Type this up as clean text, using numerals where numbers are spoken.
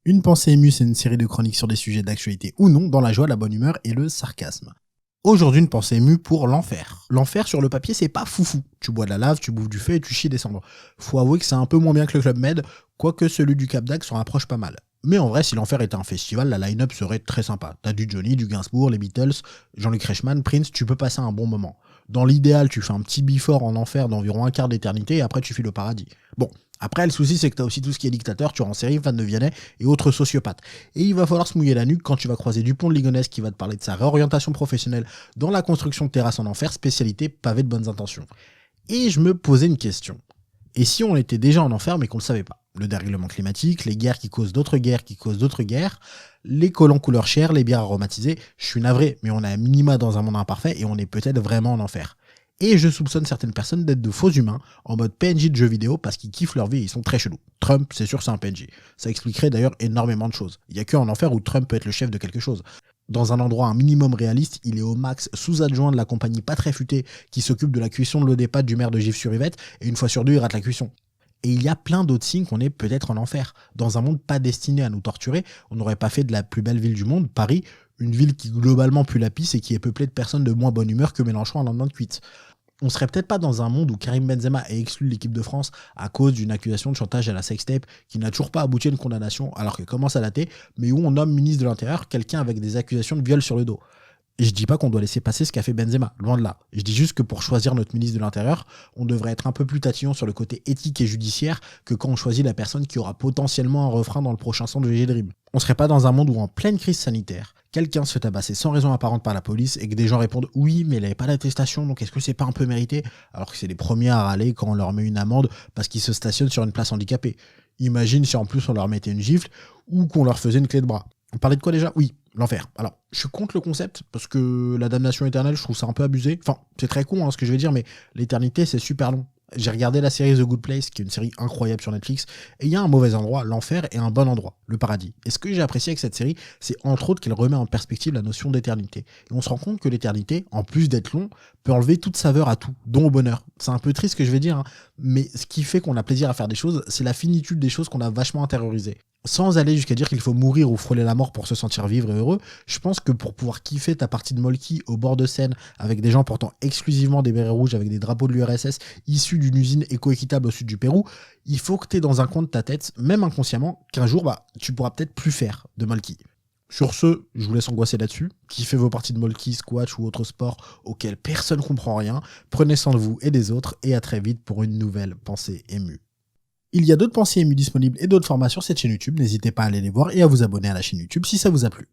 Une pensée émue, c'est une série de chroniques sur des sujets d'actualité ou non, dans la joie, la bonne humeur et le sarcasme. Aujourd'hui, une pensée émue pour l'enfer. L'enfer, sur le papier, c'est pas foufou. Tu bois de la lave, tu bouffes du feu et tu chies des cendres. Faut avouer que c'est un peu moins bien que le Club Med, quoique celui du Cap d'Agde s'en rapproche pas mal. Mais en vrai, si l'enfer était un festival, la line-up serait très sympa. T'as du Johnny, du Gainsbourg, les Beatles, Jean-Luc Reichmann, Prince, tu peux passer un bon moment. Dans l'idéal, tu fais un petit before en enfer d'environ un quart d'éternité et après tu files au paradis. Bon, après le souci c'est que t'as aussi tout ce qui est dictateur, tueur en série, fan de Vianney et autres sociopathes. Et il va falloir se mouiller la nuque quand tu vas croiser Dupont de Ligonnès qui va te parler de sa réorientation professionnelle dans la construction de terrasses en enfer, spécialité pavé de bonnes intentions. Et je me posais une question. Et si on était déjà en enfer mais qu'on ne le savait pas? Le dérèglement climatique, les guerres qui causent d'autres guerres qui causent d'autres guerres, les collants couleur chair, les bières aromatisées, je suis navré, mais on est à minima dans un monde imparfait et on est peut-être vraiment en enfer. Et je soupçonne certaines personnes d'être de faux humains en mode PNJ de jeux vidéo parce qu'ils kiffent leur vie et ils sont très chelous. Trump, c'est sûr, c'est un PNJ. Ça expliquerait d'ailleurs énormément de choses. Il n'y a que en enfer où Trump peut être le chef de quelque chose. Dans un endroit un minimum réaliste, il est au max sous-adjoint de la compagnie pas très futée qui s'occupe de la cuisson de l'eau des pâtes du maire de Gif-sur-Yvette et une fois sur deux, il rate la cuisson. Et il y a plein d'autres signes qu'on est peut-être en enfer. Dans un monde pas destiné à nous torturer, on n'aurait pas fait de la plus belle ville du monde, Paris, une ville qui globalement pue la pisse et qui est peuplée de personnes de moins bonne humeur que Mélenchon un lendemain de cuite. On serait peut-être pas dans un monde où Karim Benzema est exclu de l'équipe de France à cause d'une accusation de chantage à la sextape qui n'a toujours pas abouti à une condamnation alors qu'elle commence à dater, mais où on nomme ministre de l'Intérieur quelqu'un avec des accusations de viol sur le dos. Et je dis pas qu'on doit laisser passer ce qu'a fait Benzema, loin de là. Je dis juste que pour choisir notre ministre de l'Intérieur, on devrait être un peu plus tatillon sur le côté éthique et judiciaire que quand on choisit la personne qui aura potentiellement un refrain dans le prochain son de VG Dream. On serait pas dans un monde où en pleine crise sanitaire, quelqu'un se fait tabasser sans raison apparente par la police et que des gens répondent oui mais il avait pas d'attestation donc est-ce que c'est pas un peu mérité, alors que c'est les premiers à râler quand on leur met une amende parce qu'ils se stationnent sur une place handicapée. Imagine si en plus on leur mettait une gifle ou qu'on leur faisait une clé de bras. On parlait de quoi déjà? Oui, l'enfer. Alors, je suis contre le concept, parce que la damnation éternelle, je trouve ça un peu abusé. Enfin, c'est très con ce que je vais dire, mais l'éternité, c'est super long. J'ai regardé la série The Good Place, qui est une série incroyable sur Netflix, et il y a un mauvais endroit, l'enfer, et un bon endroit, le paradis. Et ce que j'ai apprécié avec cette série, c'est entre autres qu'elle remet en perspective la notion d'éternité. Et on se rend compte que l'éternité, en plus d'être long, peut enlever toute saveur à tout, dont au bonheur. C'est un peu triste ce que je vais dire, mais ce qui fait qu'on a plaisir à faire des choses, c'est la finitude des choses qu'on a vachement intériorisées. Sans aller jusqu'à dire qu'il faut mourir ou frôler la mort pour se sentir vivre et heureux, je pense que pour pouvoir kiffer ta partie de Molki au bord de Seine avec des gens portant exclusivement des bérets rouges avec des drapeaux de l'URSS issus d'une usine éco-équitable au sud du Pérou, il faut que tu aies dans un coin de ta tête, même inconsciemment, qu'un jour, tu pourras peut-être plus faire de Molki. Sur ce, je vous laisse angoisser là-dessus. Kiffez vos parties de Molki, squash ou autres sports auxquels personne ne comprend rien. Prenez soin de vous et des autres et à très vite pour une nouvelle pensée émue. Il y a d'autres pensées émues disponibles et d'autres formats sur cette chaîne YouTube, n'hésitez pas à aller les voir et à vous abonner à la chaîne YouTube si ça vous a plu.